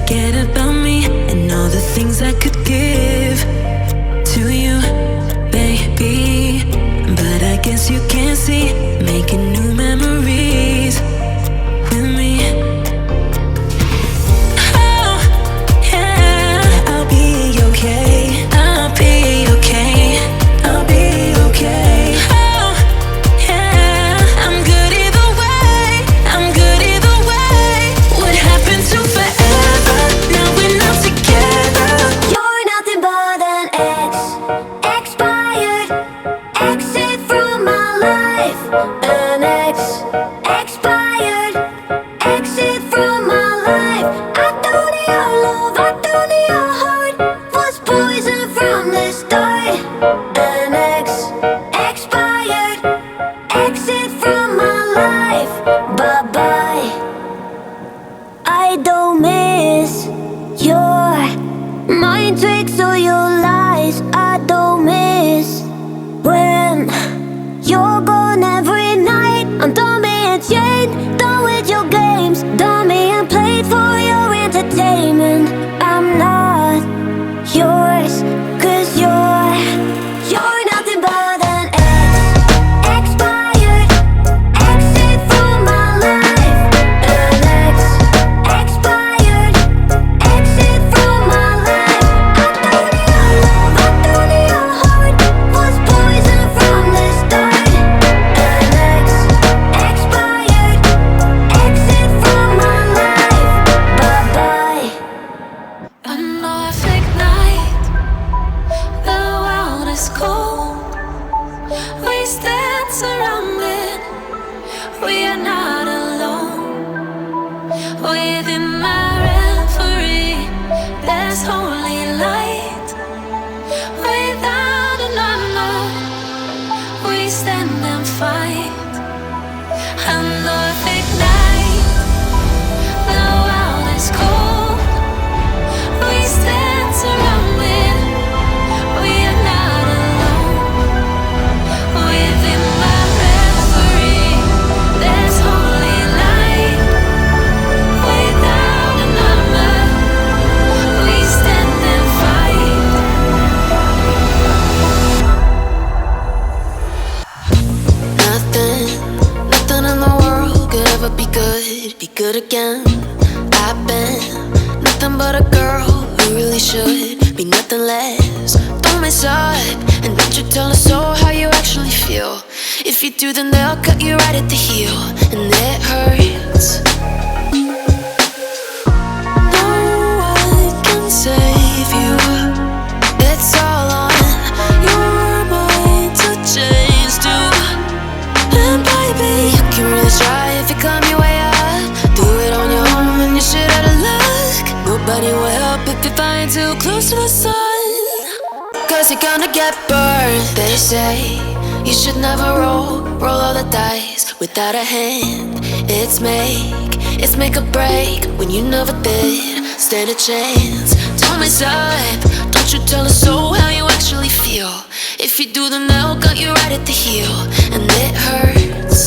forget about me and all the things I could give to you, baby. But I guess you can't see, making new memories with me. Oh, yeah, I'll be okay. I'll be okay. I'll be okay. Oh, yeah, I'm good either way. I'm good either way. What happened to forever? Now we're not together. You're nothing but an ex, expired, exit from my life. An ex, expired, exit from my life. I thought your love, I thought your heart was poison from the start. An ex, expired, exit from my life. Bye bye. I don't miss your mind tricks or your lies. I don't miss when you're gone every night. I'm done being chained, done with your games, done being played for your entertainment. I'm not yours, 'cause you're nothing but an ex, expired, exit from my life. An ex, expired, exit from my life. I thought your love, I thought your heart was poison from the start. An ex, expired, exit from my life. Bye bye. I know I fake night. The world is cold. We stand surrounded. We are not alone. Within my reverie, there's holy light. Without a number, we stand and fight. I know I fake night. The world is cold. We stand surrounded. We are not alone. Within my reverie, there's holy light. Without a number, we stand and fight. Nothing in the world could ever be good again. I've been nothing but a girl who really should be nothing less. Don't mess up, and don't you tell us so how you actually feel. If you do, then they'll cut you right at the heel, and it hurts. No one can save you. It's all on your mind to change too. And baby, you can really try if you climb your way up. Do it on your own and you're shit out of luck. Nobody will help if you're flying too close to the sun. 'Cause you're gonna get burned, they say. You should never roll all the dice without a hand. It's make or break when you never did stand a chance. Don't mess up, don't you tell us so how you actually feel. If you do, then they'll cut you right at the heel, and it hurts.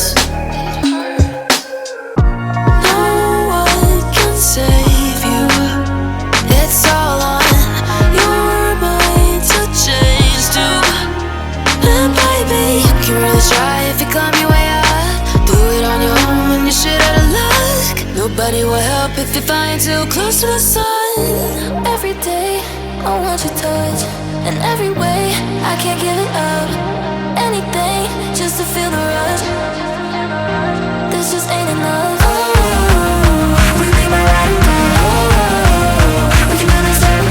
No one can save you. It's all on your mind to change too. And baby, you can really try if you climb your way up. Do it on your own and you're shit out of luck. Nobody will help if you're flying too close to the sun. Every day I want your touch, in every way I can't give it up. Anything just to feel the rush. This just ain't enough. We be my ride or die. We can never stop.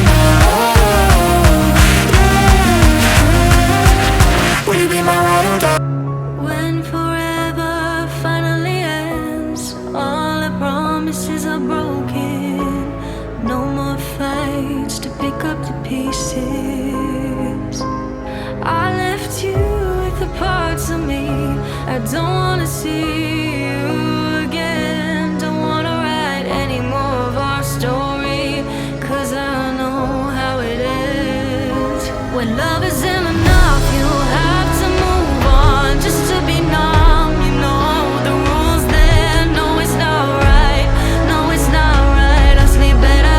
Will you be my ride or die? When forever finally ends, all the promises are broken. No more fights to pick up the pieces. I left you with the parts of me I don't wanna see you again. Don't wanna write any more of our story, 'cause I know how it ends. When love isn't enough, you have to move on just to be numb. You know the rules there. No, it's not right. No, it's not right. I sleep better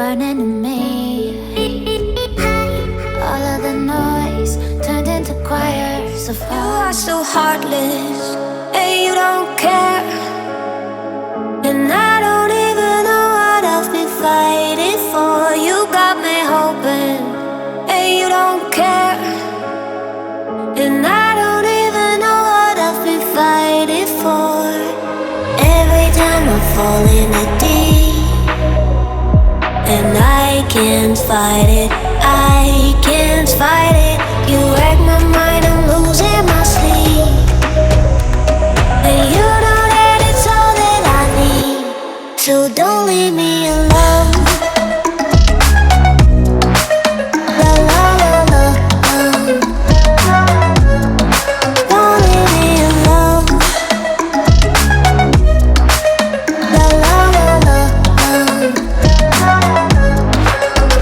burning in me. All of the noise turned into choirs of you are so heartless, and you don't care. And I don't even know what I've been fighting for. You got me hoping, and you don't care. And I don't even know what I've been fighting for. Every time I fall in the deep, and I can't fight it, I can't fight it. You wreck my mind, I'm losing my sleep. And you know that it's all that I need, so don't leave me alone. La la la la, don't leave me alone. La la la la,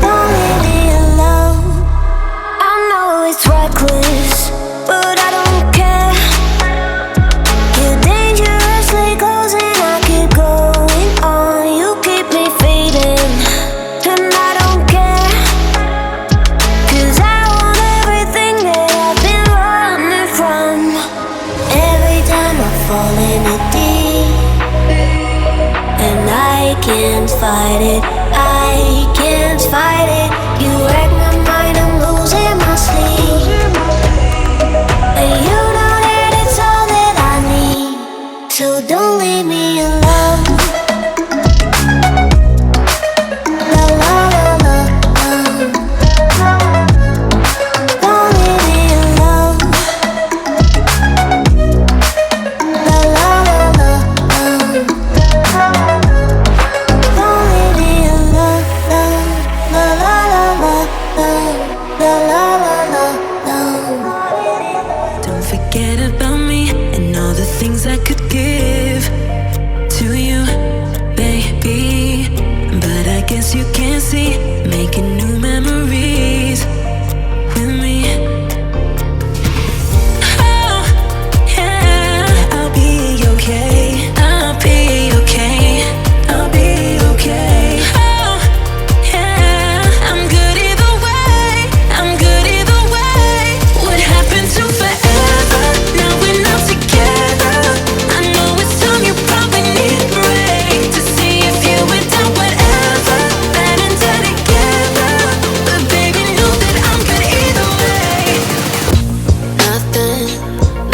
don't leave me alone. I know it's reckless, but I don't care. You're dangerously close and I keep going on. You keep me fading, and I don't care. 'Cause I want everything that I've been running from. Every time I fall in it deep, and I can't fight it, I can't fight it. You wreck my mind, I'm losing my sleep. And you know that it's all that I need, so don't leave me alone. La la la la, don't leave me alone. La la la la, don't leave me alone. La la la la, la la la la, Don't forget about me and all the things I could give to you, baby. But I guess you can't see, making new memories with me. Oh, yeah, I'll be okay. I'll be okay. I'll be okay. Oh, yeah, I'm good either way. I'm good either way. What happened to forever? Now we're not together. I know it's time you probably need a break to see if you would done whatever, bad and dead together. But baby, know that I'm good either way.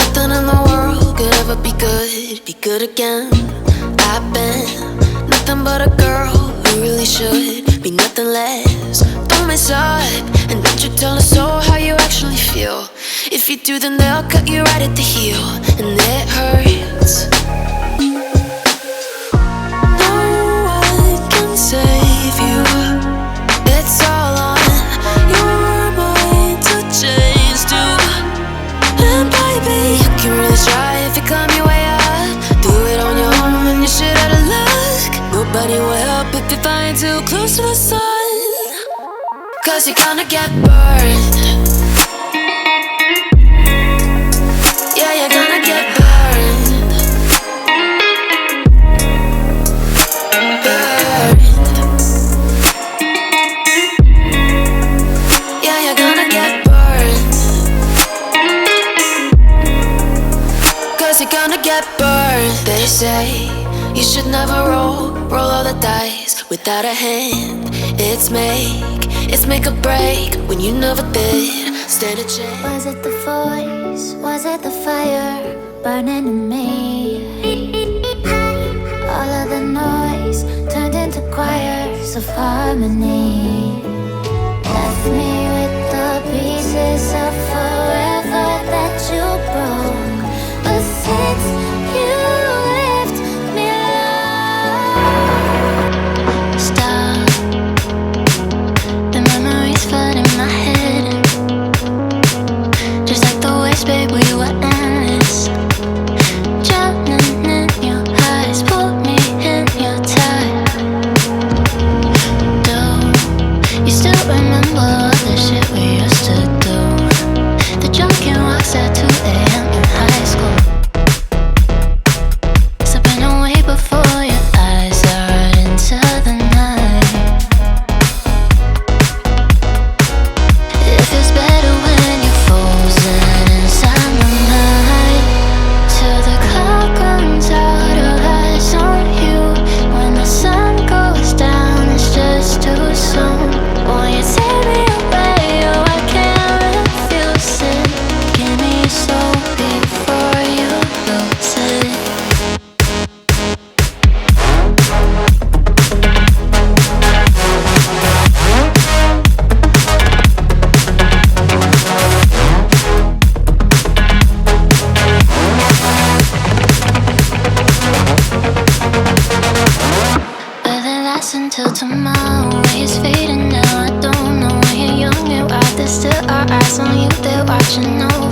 Nothing in the world could ever be good again. I've been nothing but a girl who really should be nothing less. Don't mess up, and don't you tell us all how you actually feel. If you do, then they'll cut you right at the heel, and it hurts. No one can save you. It's all on your mind to change too. And baby, you can really try if you climb your way up. Do it on your own and you're shit out of luck. Nobody will help if you're flying too close to the sun. 'Cause you're gonna get burned. Yeah, you're gonna get burned. Burned. Yeah, you're gonna get burned. 'Cause you're gonna get burned. They say you should never roll all the dice without a hand. It's make or break when you never did stand a chance. Was it the voice? Was it the fire burning in me? All of the noise turned into choirs of harmony. Left me with the pieces of forever that you broke. But since you left me alone, stop. The memories flood in my head. Just like the waves, babe, we were endless. Drowning in your eyes, pull me in your tide. Do you still remember all the shit we used to do? The drunken walks at 2 a.m. in high school. Slipping away before your eyes are into the night. till tomorrow. It's fading now, I don't know why you're young, you're out there still, our eyes on you, they're watching over.